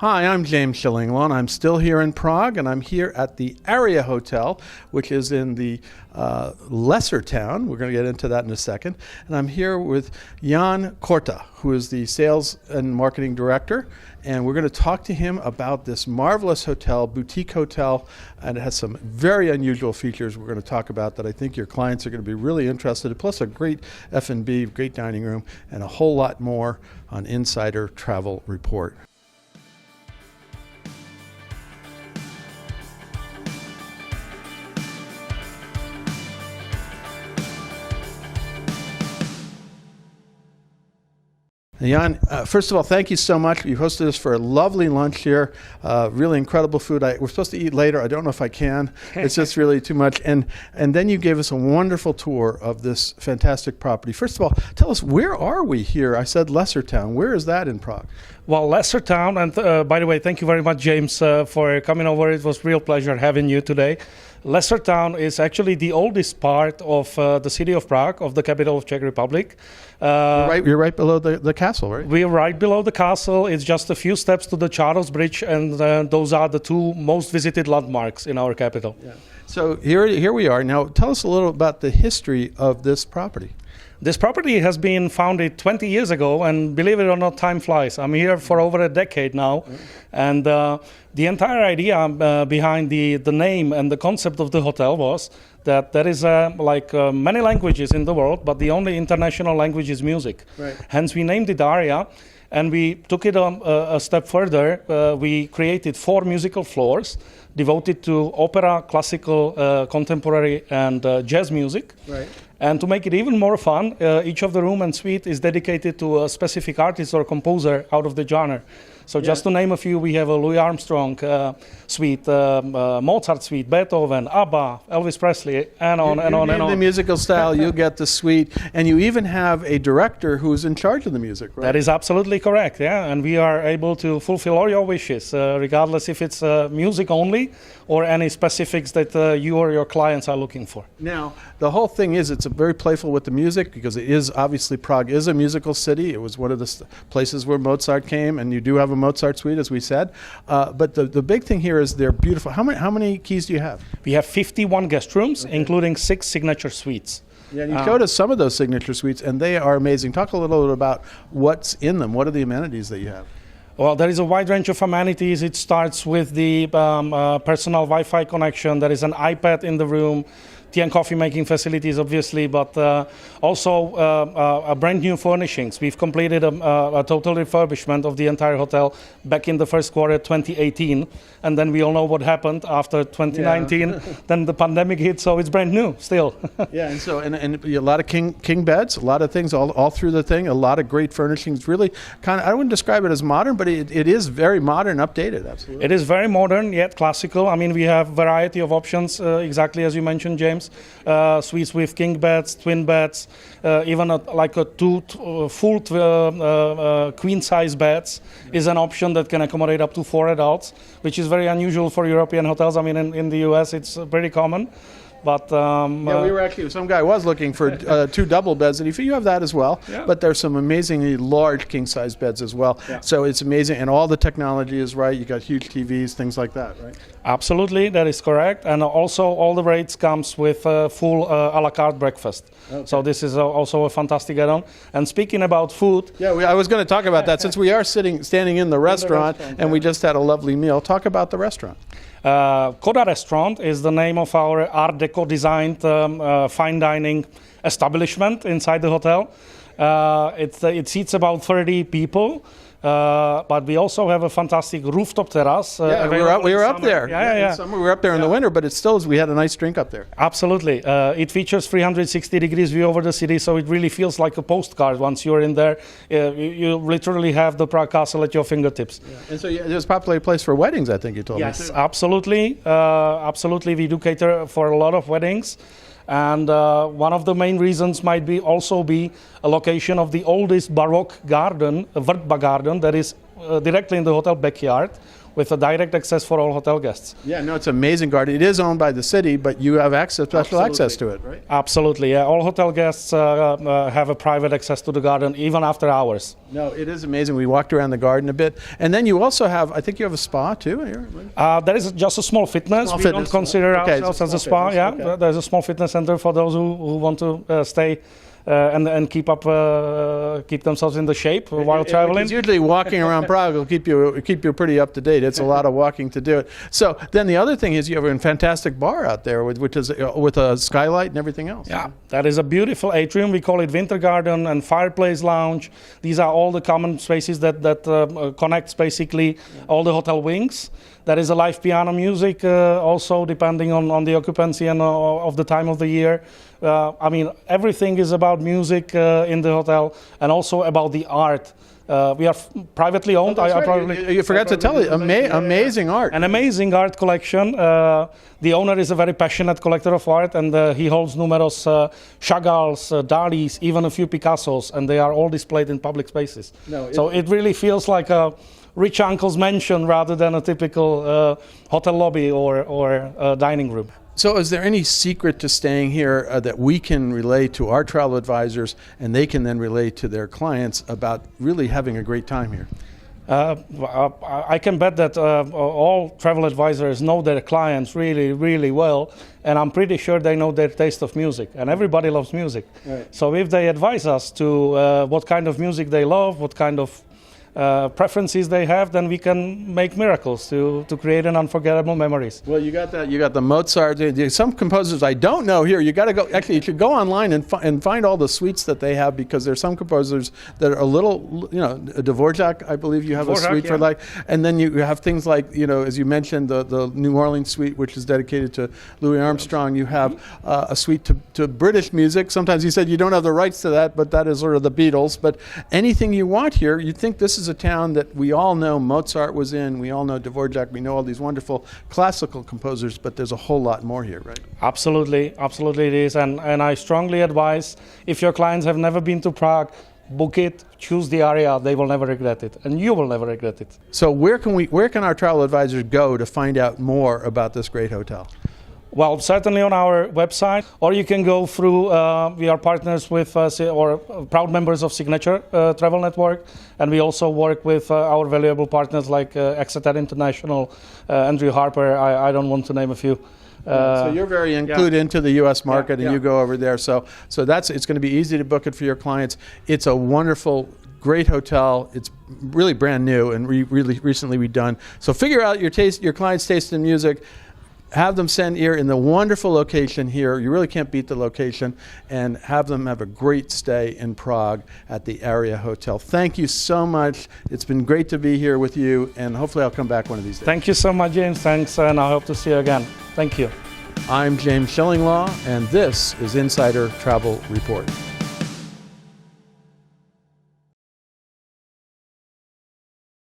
Hi, I'm James Schillinglon. I'm still here in Prague, and I'm here at the Aria Hotel, which is in the lesser town. We're going to get into that in a second. And I'm here with Jan Korta, who is the Sales and Marketing Director. And we're going to talk to him about this marvelous hotel, boutique hotel, and it has some very unusual features we're going to talk about that I think your clients are going to be really interested in, plus a great F&B, great dining room, and a whole lot more on Insider Travel Report. Jan, first of all, thank you so much. You hosted us for a lovely lunch here. Really incredible food. We're supposed to eat later. I don't know if I can. It's just really too much. And then you gave us a wonderful tour of this fantastic property. First of all, tell us, where are we here? I said Lesser Town. Where is that in Prague? Well, Lesser Town, and by the way, thank you very much, James, for coming over. It was a real pleasure having you today. Lesser Town is actually the oldest part of the city of Prague, of the capital of Czech Republic. You're right below the castle, right? We're right below the castle. It's just a few steps to the Charles Bridge, and those are the two most visited landmarks in our capital. Yeah. So here we are. Now, tell us a little about the history of this property. This property has been founded 20 years ago, and believe it or not, time flies. I'm here for over a decade now, and the entire idea behind the name and the concept of the hotel was that there is many languages in the world, but the only international language is music. Right. Hence, we named it Aria, and we took it a step further. We created 4 musical floors devoted to opera, classical, contemporary, and jazz music. Right. And to make it even more fun, each of the room and suite is dedicated to a specific artist or composer out of the genre. So just to name a few, we have a Louis Armstrong suite, Mozart suite, Beethoven, ABBA, Elvis Presley, and on and on and on. The musical style, you get the suite, and you even have a director who's in charge of the music, right? That is absolutely correct, yeah. And we are able to fulfill all your wishes, regardless if it's music only or any specifics that you or your clients are looking for. Now, the whole thing is it's very playful with the music because it is, obviously, Prague is a musical city. It was one of the places where Mozart came, and you do have a Mozart suite, as we said. But the big thing here is they're beautiful. How many keys do you have? We have 51 guest rooms, including 6 signature suites. Yeah, and you showed us some of those signature suites, and they are amazing. Talk a little bit about what's in them. What are the amenities that you have? Well, there is a wide range of amenities. It starts with the personal Wi-Fi connection. There is an iPad in the room, tea and coffee making facilities, obviously, but also brand new furnishings. We've completed a total refurbishment of the entire hotel back in the first quarter 2018, and then we all know what happened after 2019. Yeah. Then the pandemic hit, so it's brand new still. Yeah, and so and a lot of king beds, a lot of things all through the thing, a lot of great furnishings. Really, kind of, I wouldn't describe it as modern, but it is very modern, updated. Absolutely, it is very modern yet classical. I mean, we have variety of options, exactly as you mentioned, James. Suites with king beds, twin beds, even two full queen size beds is an option that can accommodate up to 4 adults, which is very unusual for European hotels. I mean, in the US it's pretty common. But we were actually, some guy was looking for 2 double beds, and you have that as well. Yeah. But there's some amazingly large king-size beds as well. Yeah. So it's amazing, and all the technology is right. You got huge TVs, things like that, right? Absolutely, that is correct. And also all the rates comes with full a la carte breakfast. Okay. So this is also a fantastic add-on. And speaking about food, I was going to talk about that since we are standing in the restaurant, and we just had a lovely meal. Talk about the restaurant. Coda Restaurant is the name of our Art Deco designed fine dining establishment inside the hotel. It seats about 30 people. But we also have a fantastic rooftop terrace. We were up there. In summer, we were up there in the winter, but it still is. We had a nice drink up there. Absolutely. It features 360 degrees view over the city, so it really feels like a postcard once you're in there. You literally have the Prague Castle at your fingertips. Yeah. And so there's a popular place for weddings, I think you told me. Yes, absolutely. Absolutely. We do cater for a lot of weddings. And one of the main reasons might also be a location of the oldest Baroque garden, a Vrtba garden, that is directly in the hotel backyard, with a direct access for all hotel guests. Yeah, no, it's an amazing garden. It is owned by the city, but you have special access to it, right? Absolutely, yeah. All hotel guests have a private access to the garden, even after hours. No, it is amazing. We walked around the garden a bit. And then you also have, I think you have a spa too here? There is just a small fitness. We don't consider ourselves as a spa, yeah. Okay. There's a small fitness center for those who want to stay and keep themselves in the shape while traveling. Because usually walking around Prague will keep you pretty up to date. It's a lot of walking to do it. So then the other thing is you have a fantastic bar out there which is with a skylight and everything else. Yeah, that is a beautiful atrium. We call it Winter Garden and Fireplace Lounge. These are all the common spaces that connects basically all the hotel wings. There is a live piano music also, depending on the occupancy and of the time of the year. I mean, everything is about music in the hotel and also about the art. We are privately owned. You forgot to tell it. Amazing art. An amazing art collection. The owner is a very passionate collector of art, and he holds numerous Chagalls, Dalis, even a few Picassos, and they are all displayed in public spaces. So it really feels like a rich uncle's mansion rather than a typical hotel lobby or dining room. So is there any secret to staying here that we can relay to our travel advisors and they can then relay to their clients about really having a great time here? I can bet that all travel advisors know their clients really, really well, and I'm pretty sure they know their taste of music, and everybody loves music. Right. So if they advise us to what kind of music they love, what kind of preferences they have, then we can make miracles to create an unforgettable memories. Well, you got that. You got the Mozart. Some composers I don't know here. You got to go. Actually, you should go online and find all the suites that they have, because there's some composers that are a little, Dvorak, I believe you have a suite for like, and then you have things like, as you mentioned, the New Orleans suite, which is dedicated to Louis Armstrong. You have a suite to British music. Sometimes you said you don't have the rights to that, but that is sort of the Beatles. But anything you want here, you think this is a town that we all know Mozart was in, we all know Dvorak, we know all these wonderful classical composers, but there's a whole lot more here, right? Absolutely it is, and I strongly advise, if your clients have never been to Prague, book it, choose the Aria, they will never regret it, and you will never regret it. So where can our travel advisors go to find out more about this great hotel? Well, certainly on our website, or you can go through, we are partners with, or proud members of Signature Travel Network, and we also work with our valuable partners like Exeter International, Andrew Harper, I don't want to name a few. So you're very included into the U.S. market, and you go over there. So it's going to be easy to book it for your clients. It's a wonderful, great hotel. It's really brand new and really recently redone. So figure out your client's taste in music. Have them send here in the wonderful location here. You really can't beat the location, and have them have a great stay in Prague at the Aria Hotel. Thank you so much. It's been great to be here with you, and hopefully I'll come back one of these days. Thank you so much, James. Thanks, and I hope to see you again. Thank you. I'm James Schillinglaw, and this is Insider Travel Report.